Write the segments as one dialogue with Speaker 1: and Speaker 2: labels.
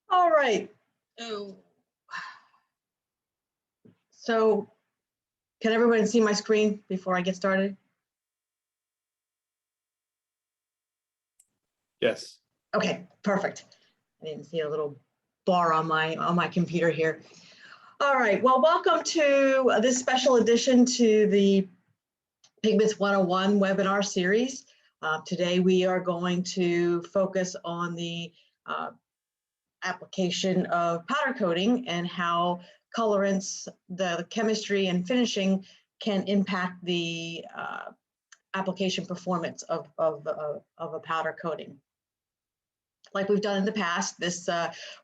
Speaker 1: All right. So can everybody see my screen before I get started?
Speaker 2: Yes.
Speaker 1: Okay, perfect. I didn't see a little bar on my computer here. All right, well, welcome to this special edition to the Pigments 101 webinar series. Today we are going to focus on the application of powder coating and how colorants, the chemistry and finishing can impact the application performance of a powder coating. Like we've done in the past, this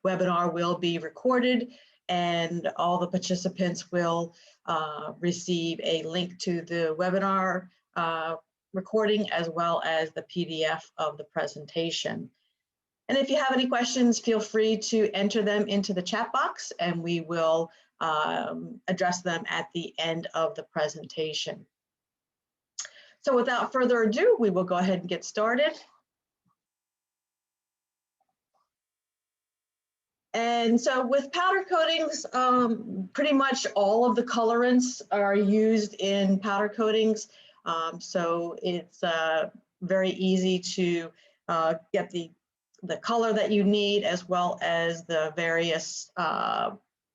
Speaker 1: webinar will be recorded and all the participants will receive a link to the webinar recording as well as the PDF of the presentation. And if you have any questions, feel free to enter them into the chat box and we will address them at the end of the presentation. So without further ado, we will go ahead and get started. And so with powder coatings, pretty much all of the colorants are used in powder coatings. So it's very easy to get the color that you need as well as the various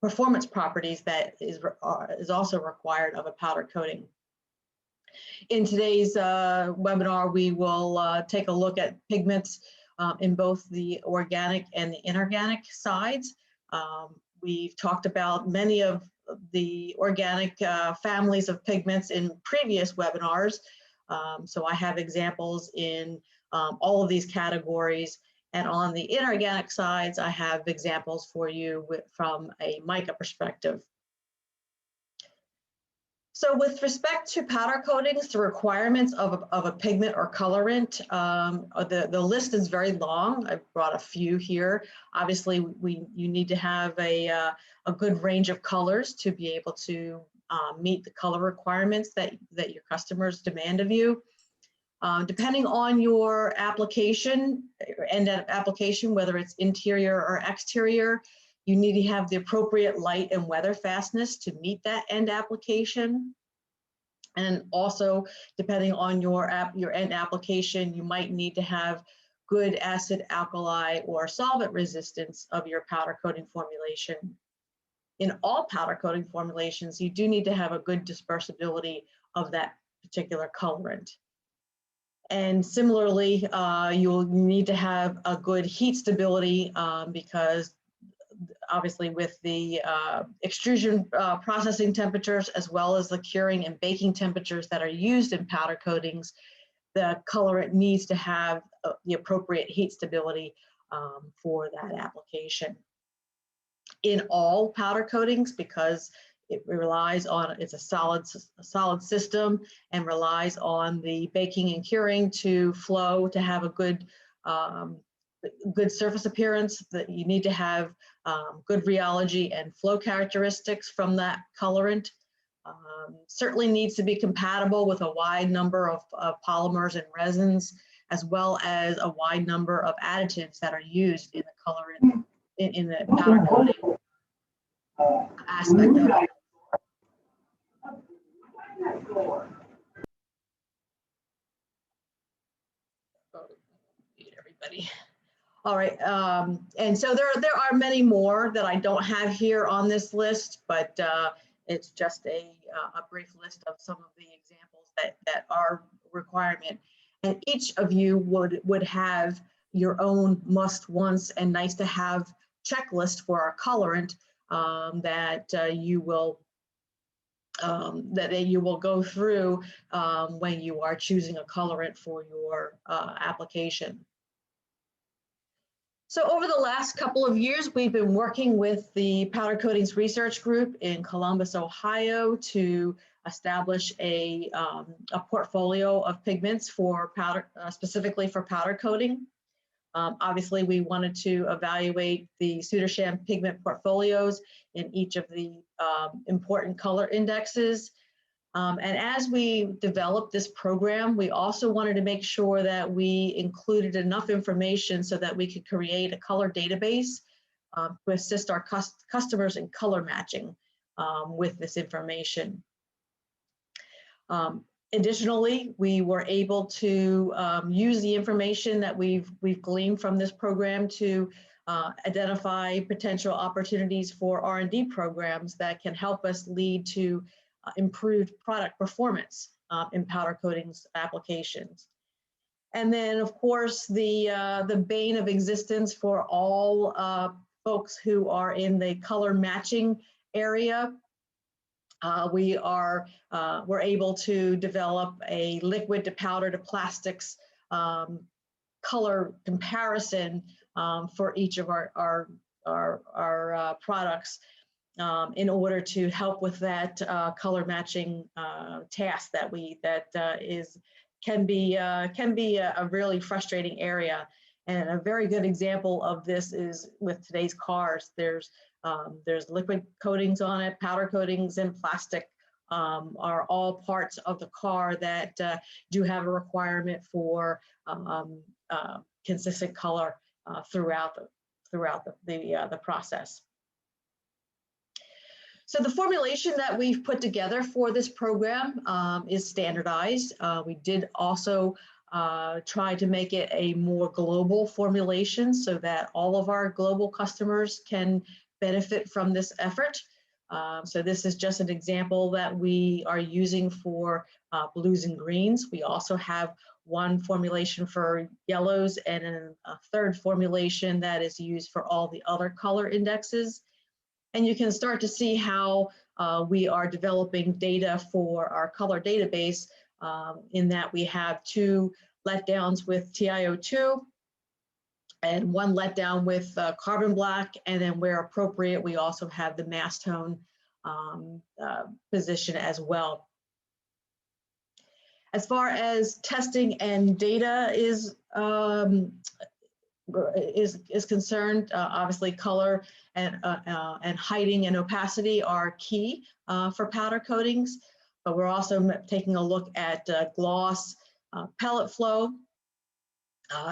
Speaker 1: performance properties that is also required of a powder coating. In today's webinar, we will take a look at pigments in both the organic and the inorganic sides. We've talked about many of the organic families of pigments in previous webinars. So I have examples in all of these categories. And on the inorganic sides, I have examples for you from a mica perspective. So with respect to powder coatings, the requirements of a pigment or colorant, the list is very long. I've brought a few here. Obviously, you need to have a good range of colors to be able to meet the color requirements that your customers demand of you. Depending on your application, whether it's interior or exterior, you need to have the appropriate light and weather fastness to meet that end application. And also, depending on your end application, you might need to have good acid, alkali, or solvent resistance of your powder coating formulation. In all powder coating formulations, you do need to have a good dispersibility of that particular colorant. And similarly, you'll need to have a good heat stability because obviously with the extrusion processing temperatures as well as the curing and baking temperatures that are used in powder coatings, the colorant needs to have the appropriate heat stability for that application. In all powder coatings, because it relies on, it's a solid system and relies on the baking and curing to flow to have a good good surface appearance, that you need to have good rheology and flow characteristics from that colorant. Certainly needs to be compatible with a wide number of polymers and resins, as well as a wide number of additives that are used in the colorant, in the powder coating aspect of it. Everybody. All right, and so there are many more that I don't have here on this list, but it's just a brief list of some of the examples that are requirement. And each of you would have your own must-wants and nice-to-have checklist for our colorant that you will go through when you are choosing a colorant for your application. So over the last couple of years, we've been working with the Powder Coatings Research Group in Columbus, Ohio, to establish a portfolio of pigments for powder, specifically for powder coating. Obviously, we wanted to evaluate the Sudersham pigment portfolios in each of the important color indexes. And as we developed this program, we also wanted to make sure that we included enough information so that we could create a color database to assist our customers in color matching with this information. Additionally, we were able to use the information that we've gleaned from this program to identify potential opportunities for R&D programs that can help us lead to improved product performance in powder coatings applications. And then, of course, the bane of existence for all folks who are in the color matching area. We're able to develop a liquid to powder to plastics color comparison for each of our products in order to help with that color matching task that can be a really frustrating area. And a very good example of this is with today's cars. There's liquid coatings on it, powder coatings, and plastic are all parts of the car that do have a requirement for consistent color throughout the process. So the formulation that we've put together for this program is standardized. We did also try to make it a more global formulation so that all of our global customers can benefit from this effort. So this is just an example that we are using for blues and greens. We also have one formulation for yellows and a third formulation that is used for all the other color indexes. And you can start to see how we are developing data for our color database in that we have 2 letdowns with TiO2 and 1 letdown with carbon black, and then where appropriate, we also have the mass tone position as well. As far as testing and data is concerned, obviously color and hiding and opacity are key for powder coatings, but we're also taking a look at gloss, pellet flow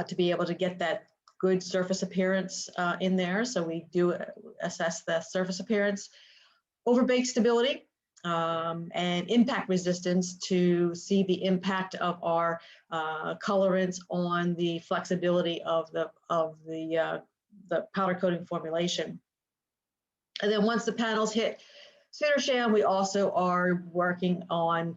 Speaker 1: to be able to get that good surface appearance in there. So we do assess the surface appearance, overbake stability, and impact resistance to see the impact of our colorants on the flexibility of the powder coating formulation. And then once the panels hit Soonersham, we also are working on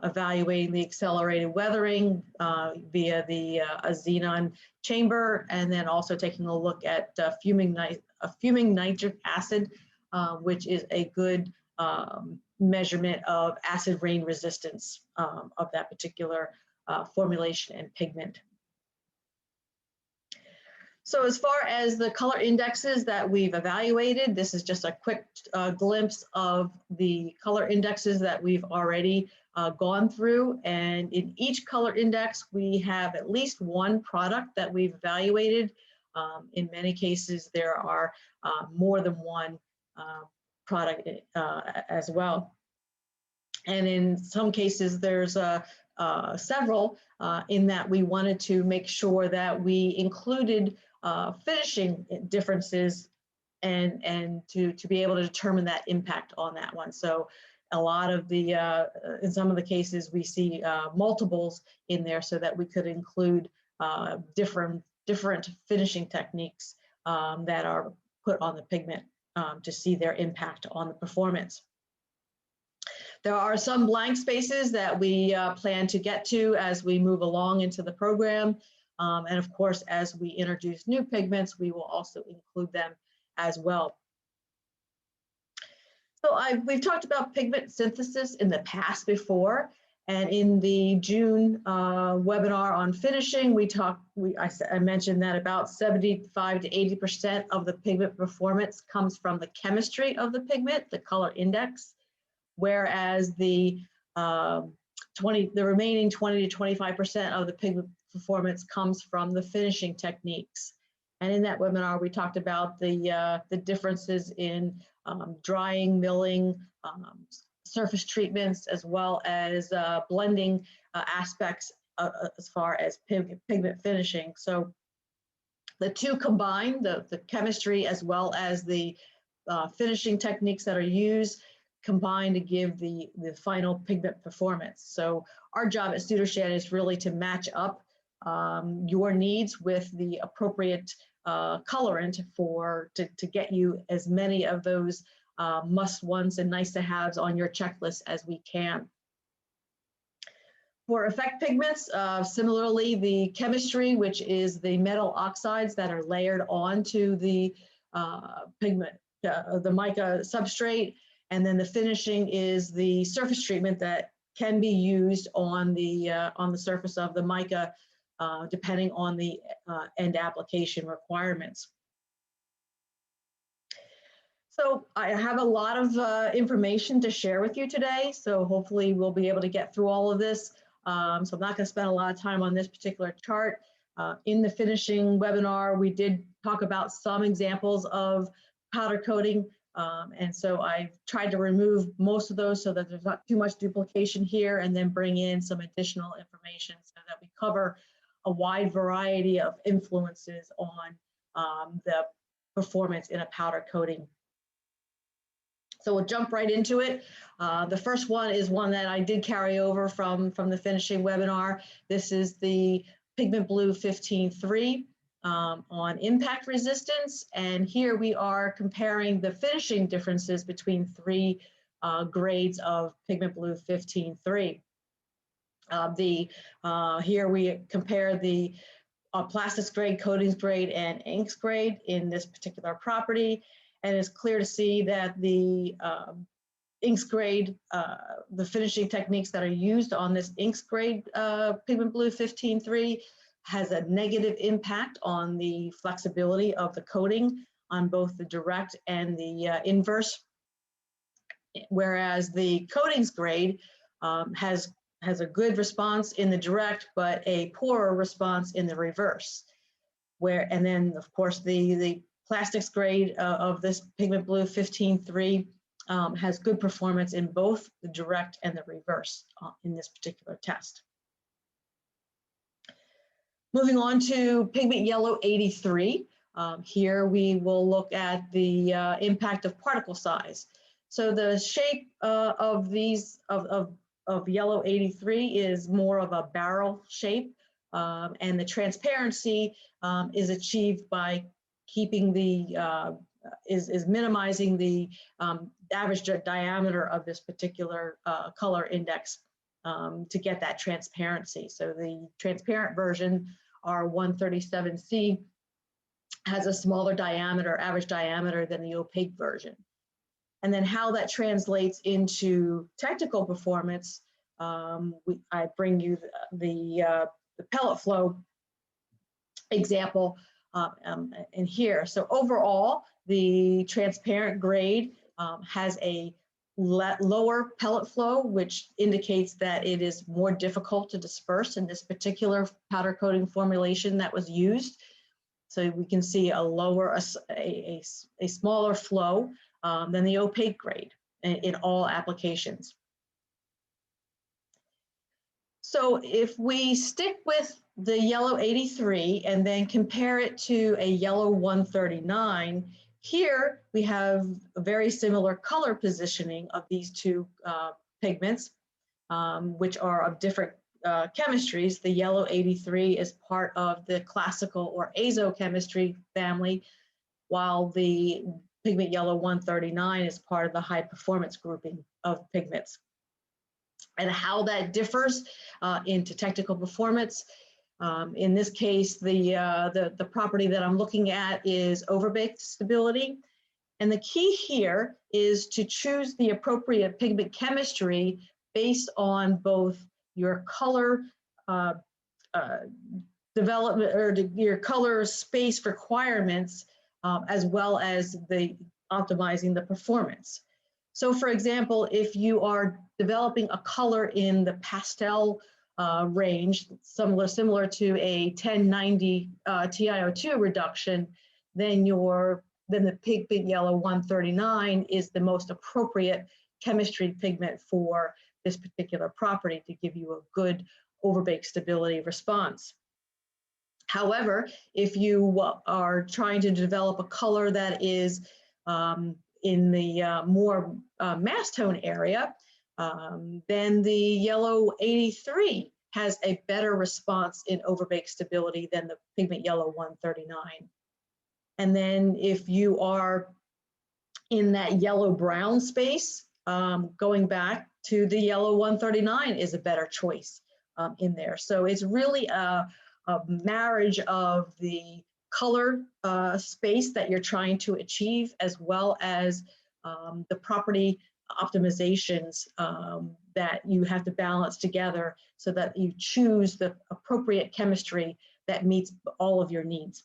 Speaker 1: evaluating the accelerated weathering via the xenon chamber, and then also taking a look at fuming nitric acid, which is a good measurement of acid rain resistance of that particular formulation and pigment. So as far as the color indexes that we've evaluated, this is just a quick glimpse of the color indexes that we've already gone through. And in each color index, we have at least one product that we've evaluated. In many cases, there are more than one product as well. And in some cases, there's several in that we wanted to make sure that we included finishing differences and to be able to determine that impact on that one. So a lot of the, in some of the cases, we see multiples in there so that we could include different finishing techniques that are put on the pigment to see their impact on the performance. There are some blank spaces that we plan to get to as we move along into the program. And of course, as we introduce new pigments, we will also include them as well. So we've talked about pigment synthesis in the past before. And in the June webinar on finishing, I mentioned that about 75 to 80% of the pigment performance comes from the chemistry of the pigment, the color index, whereas the remaining 20 to 25% of the pigment performance comes from the finishing techniques. And in that webinar, we talked about the differences in drying, milling, surface treatments, as well as blending aspects as far as pigment finishing. So the two combined, the chemistry as well as the finishing techniques that are used, combine to give the final pigment performance. So our job at Sudochan is really to match up your needs with the appropriate colorant to get you as many of those must-ones and nice-to-haves on your checklist as we can. For effect pigments, similarly, the chemistry, which is the metal oxides that are layered onto the pigment, the mica substrate, and then the finishing is the surface treatment that can be used on the surface of the mica, depending on the end application requirements. So I have a lot of information to share with you today, so hopefully we'll be able to get through all of this. So I'm not going to spend a lot of time on this particular chart. In the finishing webinar, we did talk about some examples of powder coating, and so I've tried to remove most of those so that there's not too much duplication here, and then bring in some additional information so that we cover a wide variety of influences on the performance in a powder coating. So we'll jump right into it. The first one is one that I did carry over from the finishing webinar. This is the Pigment Blue 15-3 on impact resistance. And here we are comparing the finishing differences between three grades of Pigment Blue 15-3. Here we compare the plastics grade, coatings grade, and inks grade in this particular property. And it's clear to see that the inks grade, the finishing techniques that are used on this inks grade Pigment Blue 15-3 has a negative impact on the flexibility of the coating on both the direct and the inverse, whereas the coatings grade has a good response in the direct, but a poorer response in the reverse. And then, of course, the plastics grade of this Pigment Blue 15-3 has good performance in both the direct and the reverse in this particular test. Moving on to Pigment Yellow 83. Here we will look at the impact of particle size. So the shape of Yellow 83 is more of a barrel shape, and the transparency is achieved by keeping is minimizing the average diameter of this particular color index to get that transparency. So the transparent version, R137C, has a smaller diameter, average diameter than the opaque version. And then how that translates into technical performance, I bring you the pellet flow example in here. So overall, the transparent grade has a lower pellet flow, which indicates that it is more difficult to disperse in this particular powder coating formulation that was used. So we can see a smaller flow than the opaque grade in all applications. So if we stick with the Yellow 83 and then compare it to a Yellow 139, here we have a very similar color positioning of these two pigments, which are of different chemistries. The Yellow 83 is part of the classical or azo chemistry family, while the Pigment Yellow 139 is part of the high performance grouping of pigments. And how that differs into technical performance. In this case, the property that I'm looking at is overbaked stability. And the key here is to choose the appropriate pigment chemistry based on both your color development or your color space requirements, as well as optimizing the performance. So for example, if you are developing a color in the pastel range, similar to a 1090 TiO2 reduction, then the Pigment Yellow 139 is the most appropriate chemistry pigment for this particular property to give you a good overbake stability response. However, if you are trying to develop a color that is in the more mass tone area, then the yellow 83 has a better response in overbake stability than the pigment yellow 139. And then if you are in that yellow brown space, going back to the yellow 139 is a better choice in there. So it's really a marriage of the color space that you're trying to achieve, as well as the property optimizations that you have to balance together so that you choose the appropriate chemistry that meets all of your needs.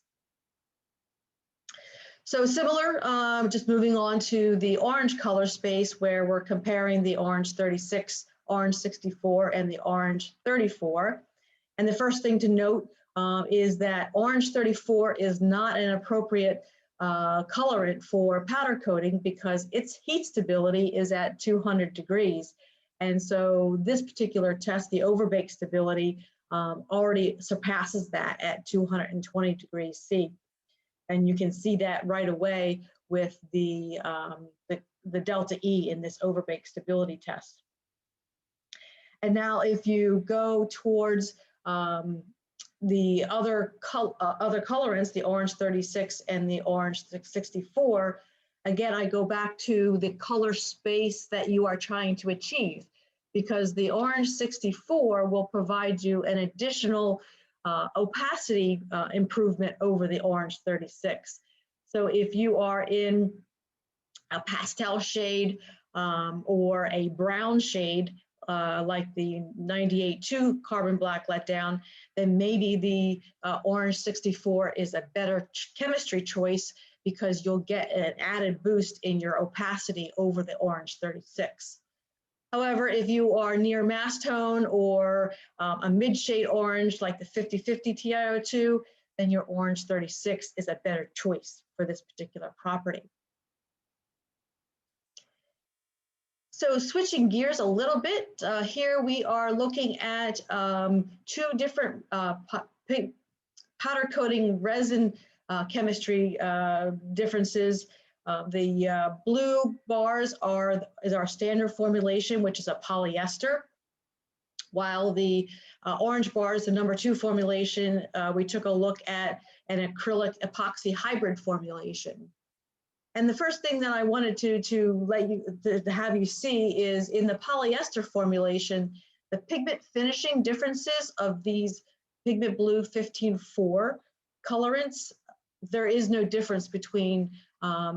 Speaker 1: So similar, just moving on to the orange color space, where we're comparing the orange 36, orange 64, and the orange 34. And the first thing to note is that orange 34 is not an appropriate colorant for powder coating because its heat stability is at 200 degrees. And so this particular test, the overbake stability, already surpasses that at 220 degrees C. And you can see that right away with the delta E in this overbake stability test. And now if you go towards the other colorants, the orange 36 and the orange 64, again, I go back to the color space that you are trying to achieve, because the orange 64 will provide you an additional opacity improvement over the orange 36. So if you are in a pastel shade or a brown shade, like the 98.2 carbon black letdown, then maybe the orange 64 is a better chemistry choice because you'll get an added boost in your opacity over the orange 36. However, if you are near mass tone or a mid-shade orange like the 50/50 TiO2, then your orange 36 is a better choice for this particular property. So switching gears a little bit, here we are looking at two different powder coating resin chemistry differences. The blue bars is our standard formulation, which is a polyester, while the orange bars, the -- 2 formulation, we took a look at an acrylic epoxy hybrid formulation. And the first thing that I wanted to have you see is in the polyester formulation, the pigment finishing differences of these pigment blue 15-4 colorants. There is no difference between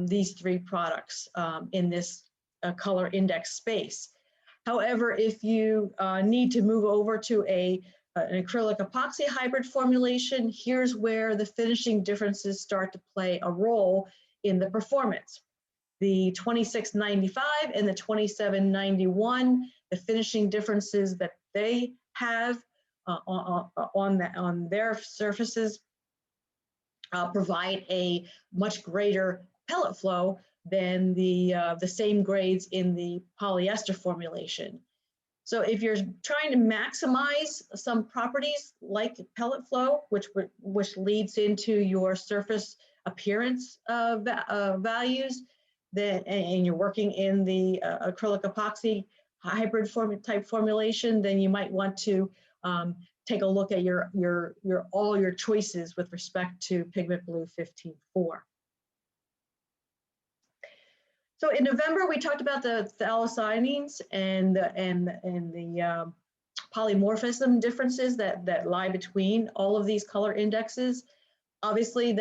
Speaker 1: these three products in this color index space. However, if you need to move over to an acrylic epoxy hybrid formulation, here's where the finishing differences start to play a role in the performance. The 2695 and the 2791, the finishing differences that they have on their surfaces provide a much greater pellet flow than the same grades in the polyester formulation. So if you're trying to maximize some properties like pellet flow, which leads into your surface appearance values, and you're working in the acrylic epoxy hybrid type formulation, then you might want to take a look at all your choices with respect to pigment blue 15-4. So in November, we talked about the phthalocyanines and the polymorphism differences that lie between all of these color indexes. Obviously,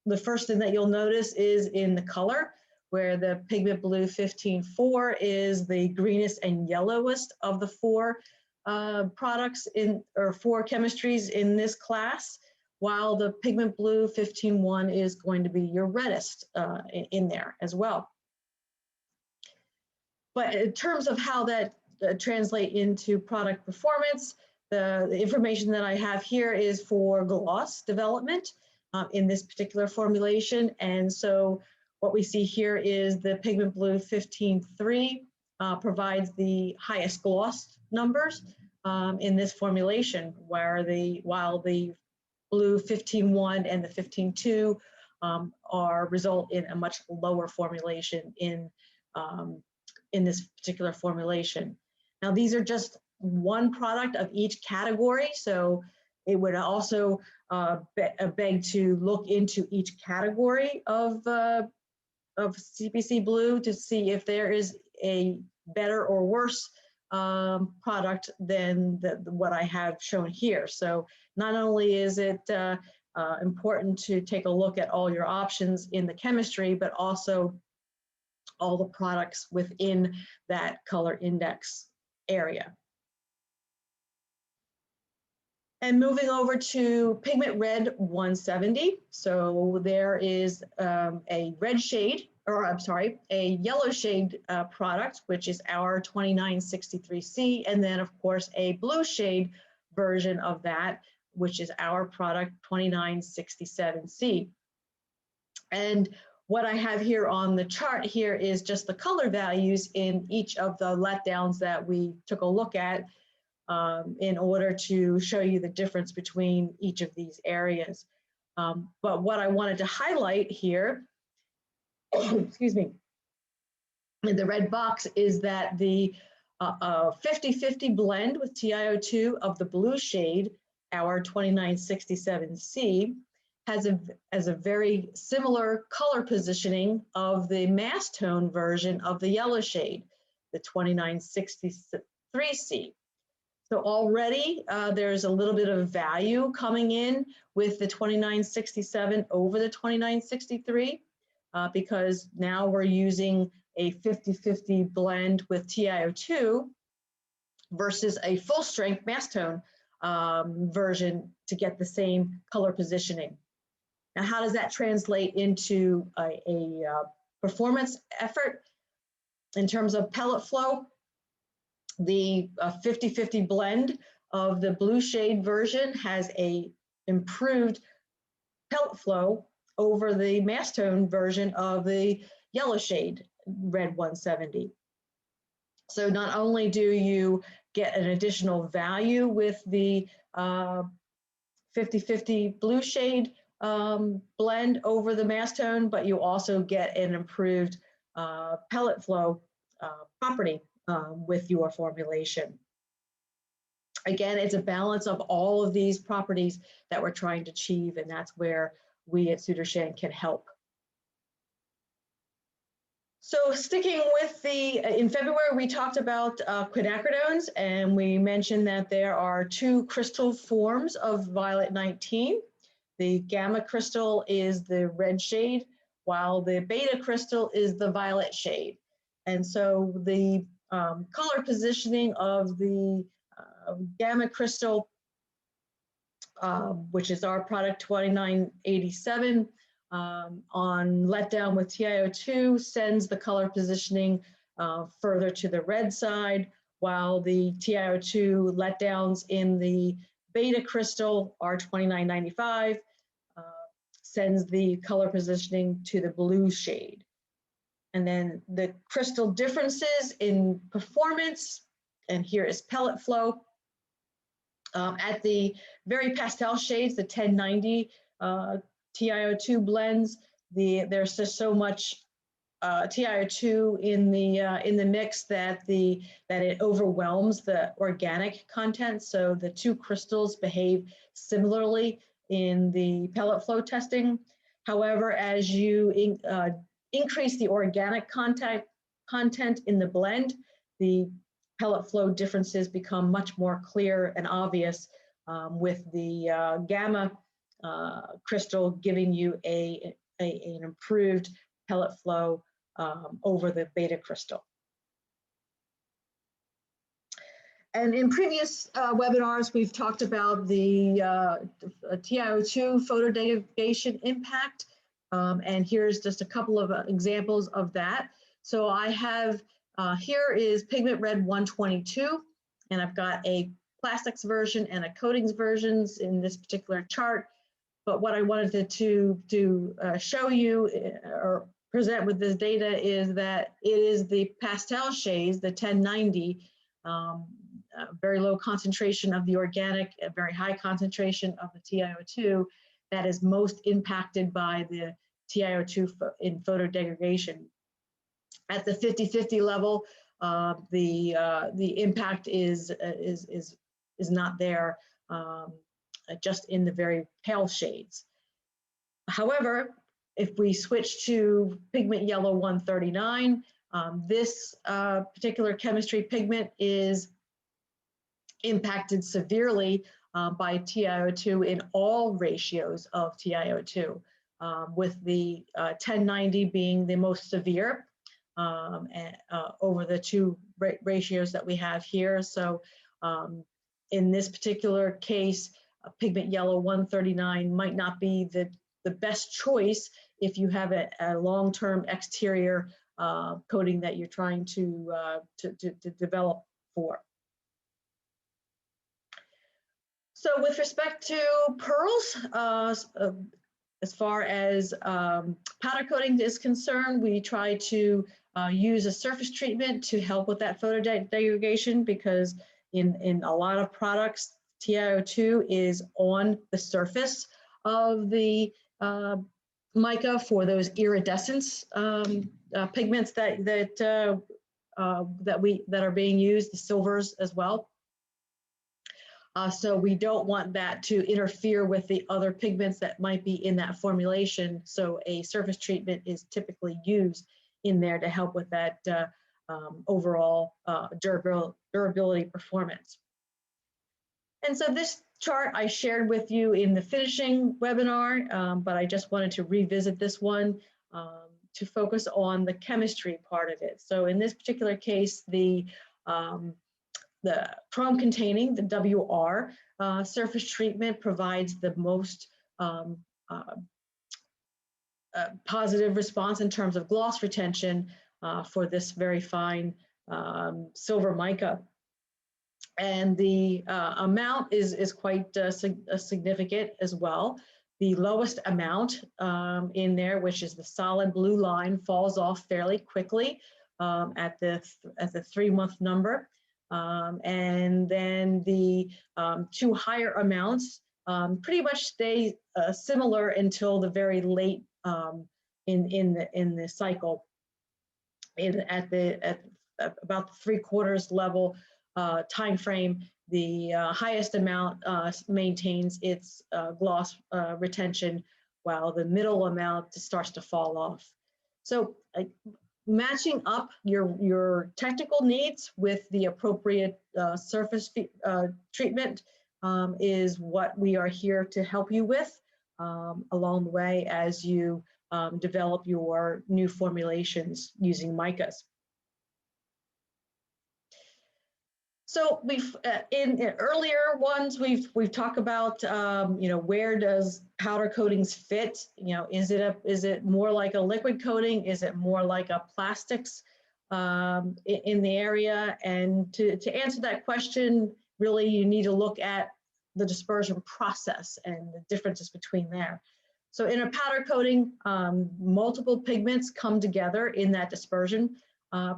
Speaker 1: the first thing that you'll notice is in the color, where the pigment blue 15-4 is the greenest and yellowest of the four products four chemistries in this class, while the pigment blue 15-1 is going to be your reddest in there as well. But in terms of how that translate into product performance, the information that I have here is for gloss development in this particular formulation. And so what we see here is the pigment blue 15-3 provides the highest gloss numbers in this formulation, while the blue 15.1 and the 15.2 result in a much lower formulation in this particular formulation. Now, these are just one product of each category, so it would also beg to look into each category of CPC blue to see if there is a better or worse product than what I have shown here. So not only is it important to take a look at all your options in the chemistry, but also all the products within that color index area. And moving over to Pigment Red 170. So there is a red shade, or I'm sorry, a yellow shade product, which is our 2963C, and then of course a blue shade version of that, which is our product 2967C. And what I have here on the chart here is just the color values in each of the letdowns that we took a look at in order to show you the difference between each of these areas. But what I wanted to highlight here, excuse me, in the red box is that the 50-50 blend with TiO2 of the blue shade, our 2967C, has a very similar color positioning of the mass tone version of the yellow shade, the 2963C. So already there's a little bit of value coming in with the 2967 over the 2963 because now we're using a 50-50 blend with TiO2 versus a full strength mass tone version to get the same color positioning. Now, how does that translate into a performance effort in terms of pellet flow? The 50-50 blend of the blue shade version has a improved pellet flow over the mass tone version of the yellow shade red 170. So not only do you get an additional value with the 50-50 blue shade blend over the mass tone, but you also get an improved pellet flow property with your formulation. Again, it's a balance of all of these properties that we're trying to achieve, and that's where we at Sudarshan can help. So sticking with in February, we talked about quinacridones, and we mentioned that there are two crystal forms of violet 19. The gamma crystal is the red shade, while the beta crystal is the violet shade. And so the color positioning of the gamma crystal, which is our product 2987, on letdown with TiO2 sends the color positioning further to the red side, while the TiO2 letdowns in the beta crystal, R2995, sends the color positioning to the blue shade. And then the crystal differences in performance, and here is pellet flow. At the very pastel shades, the 1090 TiO2 blends, there's just so much TiO2 in the mix that it overwhelms the organic content. So the two crystals behave similarly in the pellet flow testing. However, as you increase the organic content in the blend, the pellet flow differences become much more clear and obvious with the gamma crystal giving you an improved pellet flow over the beta crystal. And in previous webinars, we've talked about the TiO2 photodegradation impact. And here's just a couple of examples of that. So I have, here is Pigment Red 122, and I've got a plastics version and a coatings versions in this particular chart. But what I wanted to show you or present with this data is that it is the pastel shades, the 1090, very low concentration of the organic, a very high concentration of the TiO2 that is most impacted by the TiO2 in photodegradation. At the 50-50 level, the impact is not there, just in the very pale shades. However, if we switch to pigment yellow 139, this particular chemistry pigment is impacted severely by TiO2 in all ratios of TiO2, with the 1090 being the most severe over the two ratios that we have here. So in this particular case, pigment yellow 139 might not be the best choice if you have a long-term exterior coating that you're trying to develop for. So with respect to pearls, as far as powder coating is concerned, we try to use a surface treatment to help with that photodegradation, because in a lot of products, TiO2 is on the surface of the mica for those iridescence pigments that are being used, the silvers as well. So we don't want that to interfere with the other pigments that might be in that formulation. So a surface treatment is typically used in there to help with that overall durability performance. And so this chart I shared with you in the finishing webinar, but I just wanted to revisit this one to focus on the chemistry part of it. So in this particular case, the chrome containing, the WR, surface treatment provides the most positive response in terms of gloss retention for this very fine silver mica. And the amount is quite significant as well. The lowest amount in there, which is the solid blue line, falls off fairly quickly at the 3-month number. And then the two higher amounts pretty much stay similar until the very late in the cycle. At about the 3/4 level time frame, the highest amount maintains its gloss retention, while the middle amount starts to fall off. So matching up your technical needs with the appropriate surface treatment is what we are here to help you with along the way as you develop your new formulations using micas. So we've in earlier ones we've talked about where does powder coatings fit? Is it more like a liquid coating? Is it more like a plastics in the area? And to answer that question, really you need to look at the dispersion process and the differences between there. So in a powder coating, multiple pigments come together in that dispersion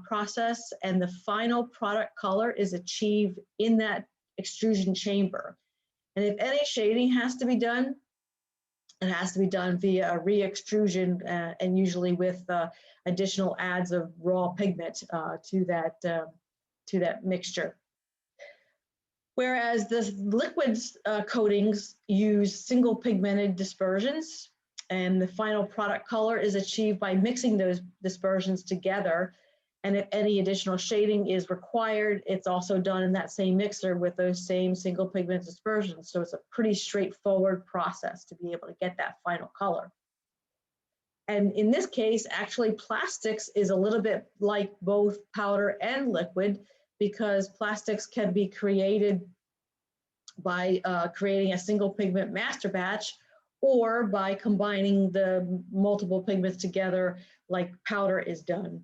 Speaker 1: process, and the final product color is achieved in that extrusion chamber. And if any shading has to be done, it has to be done via a re-extrusion and usually with additional adds of raw pigment to that mixture. Whereas the liquids coatings use single pigmented dispersions, and the final product color is achieved by mixing those dispersions together. And if any additional shading is required, it's also done in that same mixer with those same single pigment dispersions. So it's a pretty straightforward process to be able to get that final color. And in this case, actually plastics is a little bit like both powder and liquid, because plastics can be created by creating a single pigment master batch, or by combining the multiple pigments together like powder is done.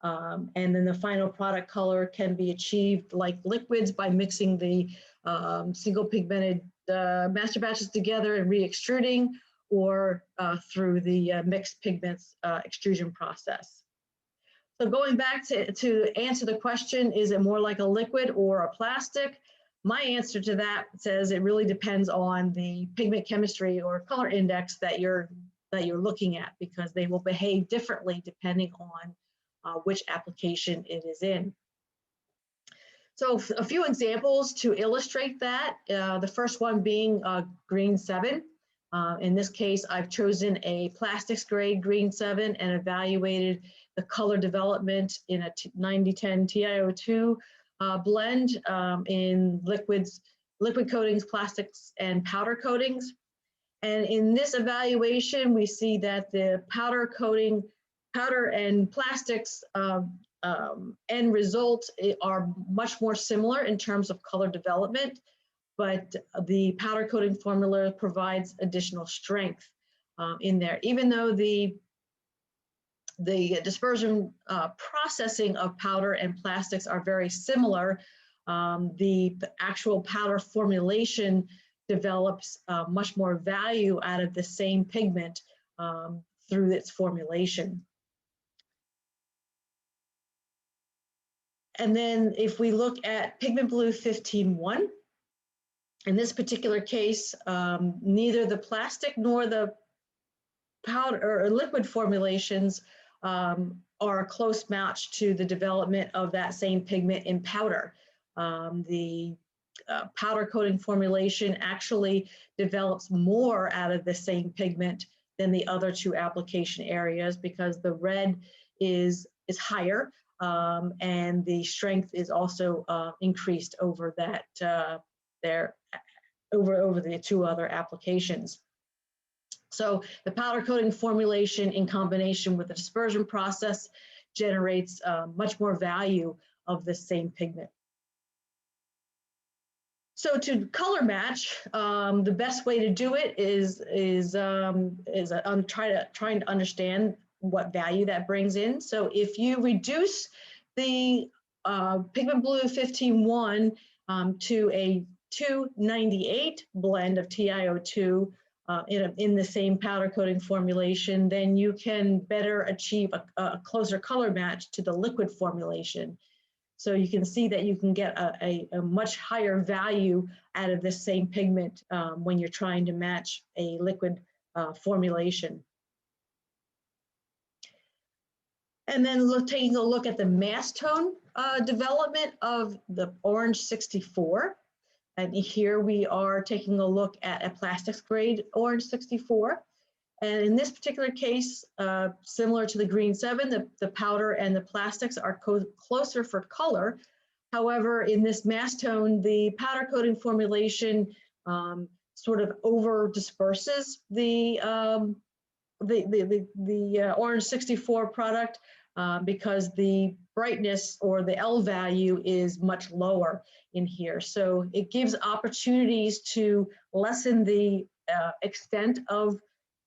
Speaker 1: And then the final product color can be achieved like liquids by mixing the single pigmented master batches together and re-extruding, or through the mixed pigments extrusion process. So going back to answer the question, is it more like a liquid or a plastic? My answer to that says it really depends on the pigment chemistry or color index that you're looking at, because they will behave differently depending on which application it is in. So a few examples to illustrate that. The first one being green 7. In this case, I've chosen a plastics grade green 7 and evaluated the color development in a 9010 TiO2 blend in liquid coatings, plastics, and powder coatings. And in this evaluation, we see that the powder and plastics end results are much more similar in terms of color development, but the powder coating formula provides additional strength in there. Even though the dispersion processing of powder and plastics are very similar, the actual powder formulation develops much more value out of the same pigment through its formulation. And then if we look at pigment blue 15-1, in this particular case, neither the plastic nor the powder or liquid formulations are a close match to the development of that same pigment in powder. The powder coating formulation actually develops more out of the same pigment than the other two application areas, because the red is higher and the strength is also increased over that over the two other applications. So the powder coating formulation in combination with the dispersion process generates much more value of the same pigment. So to color match, the best way to do it is trying to understand what value that brings in. So if you reduce the pigment blue 15-1 to a 298 blend of TiO2 in the same powder coating formulation, then you can better achieve a closer color match to the liquid formulation. So you can see that you can get a much higher value out of this same pigment when you're trying to match a liquid formulation. And then taking a look at the mass tone development of the orange 64. And here we are taking a look at a plastics grade orange 64. And in this particular case, similar to the green 7, the powder and the plastics are closer for color. However, in this mass tone, the powder coating formulation sort of over disperses the orange 64 product because the brightness or the L value is much lower in here. So it gives opportunities to lessen the extent of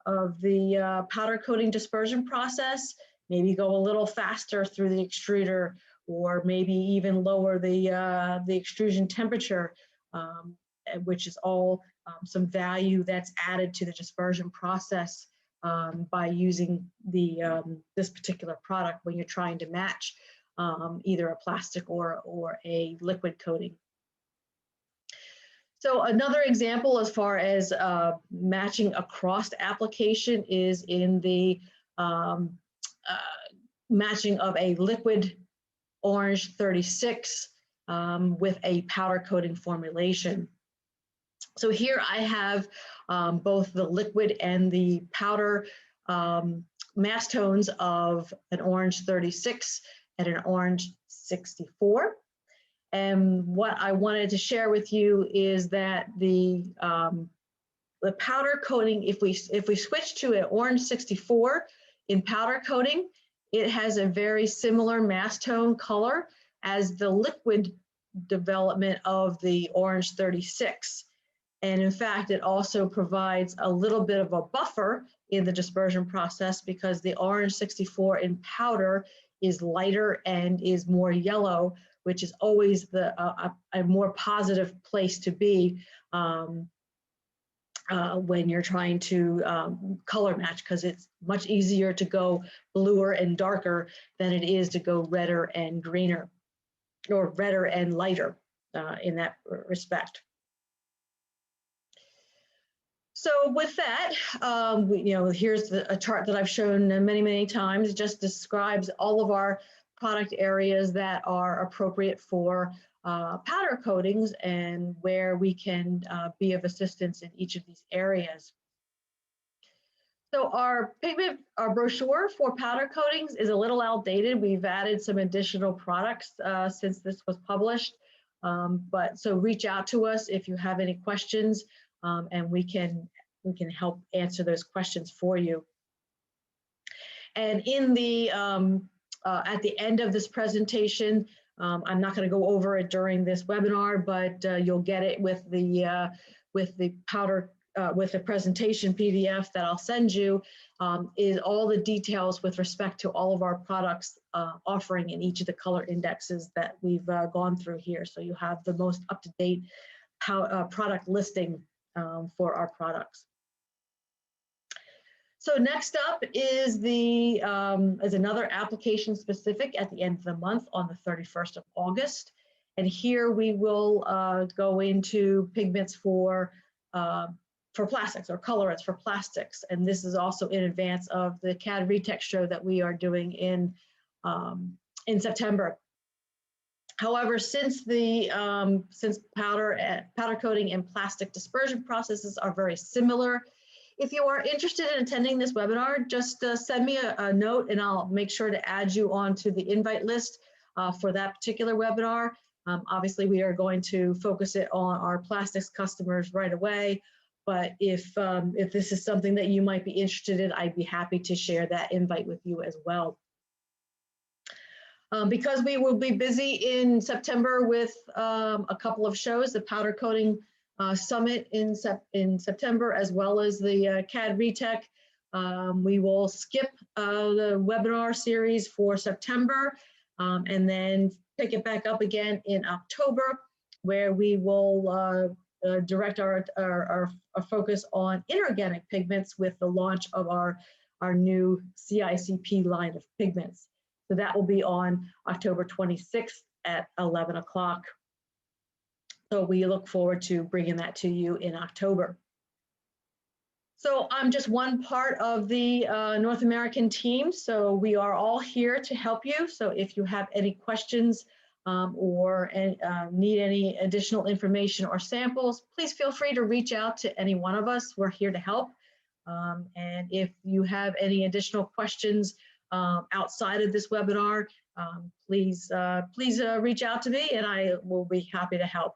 Speaker 1: the powder coating dispersion process, maybe go a little faster through the extruder, or maybe even lower the extrusion temperature, which is all some value that's added to the dispersion process by using this particular product when you're trying to match either a plastic or a liquid coating. So another example as far as matching across application is in the matching of a liquid orange 36 with a powder coating formulation. So here I have both the liquid and the powder mass tones of an orange 36 and an orange 64. And what I wanted to share with you is that the powder coating, if we switch to an orange 64 in powder coating, it has a very similar mass tone color as the liquid development of the orange 36. And in fact, it also provides a little bit of a buffer in the dispersion process because the orange 64 in powder is lighter and is more yellow, which is always a more positive place to be when you're trying to color match, because it's much easier to go bluer and darker than it is to go redder and greener, or redder and lighter in that respect. So with that, here's a chart that I've shown many, many times. It just describes all of our product areas that are appropriate for powder coatings and where we can be of assistance in each of these areas. So our brochure for powder coatings is a little outdated. We've added some additional products since this was published. So reach out to us if you have any questions, and we can help answer those questions for you. And in the at the end of this presentation, I'm not going to go over it during this webinar, but you'll get it with the powder. With the presentation PDF that I'll send you, is all the details with respect to all of our products offering in each of the color indexes that we've gone through here. So you have the most up-to-date product listing for our products. So next up is another application specific at the end of the month on the 31st of August. And here we will go into pigments for plastics, or colorants for plastics. And this is also in advance of the CAD Retech show that we are doing in September. However, since powder coating and plastic dispersion processes are very similar, if you are interested in attending this webinar, just send me a note and I'll make sure to add you onto the invite list for that particular webinar. Obviously, we are going to focus it on our plastics customers right away. But if this is something that you might be interested in, I'd be happy to share that invite with you as well. Because we will be busy in September with a couple of shows, the Powder Coating Summit in September, as well as the CAD Retech. We will skip the webinar series for September and then pick it back up again in October, where we will direct our focus on inorganic pigments with the launch of our new CICP line of pigments. So that will be on October 26th at 11 o'clock. So we look forward to bringing that to you in October. So I'm just one part of the North American team. So we are all here to help you. So if you have any questions or need any additional information or samples, please feel free to reach out to any one of us. We're here to help. And if you have any additional questions outside of this webinar, please reach out to me and I will be happy to help.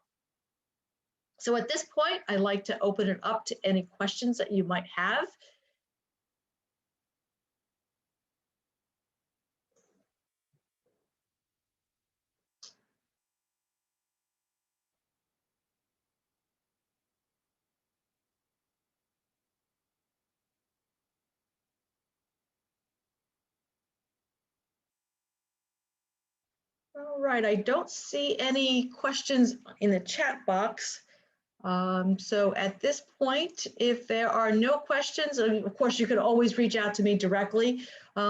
Speaker 1: So at this point, I'd like to open it up to any questions that you might have. All right, I don't see any questions in the chat box. So at this point, if there are no questions, of course, you could always reach out to me directly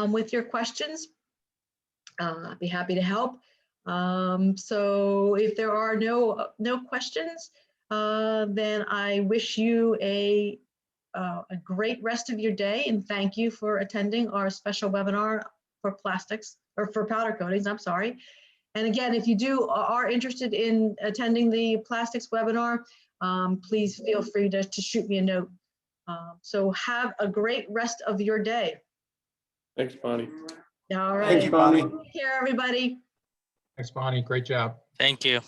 Speaker 1: with your questions. I'd be happy to help. So if there are no questions, then I wish you a great rest of your day, and thank you for attending our special webinar for plastics, or for powder coatings, I'm sorry. And again, if you are interested in attending the plastics webinar, please feel free to shoot me a note. So have a great rest of your day.
Speaker 2: Thanks, Bonnie.
Speaker 1: All right.
Speaker 2: Thanks, Bonnie.
Speaker 1: Take care, everybody.
Speaker 3: Thanks, Bonnie. Great job.
Speaker 4: Thank you.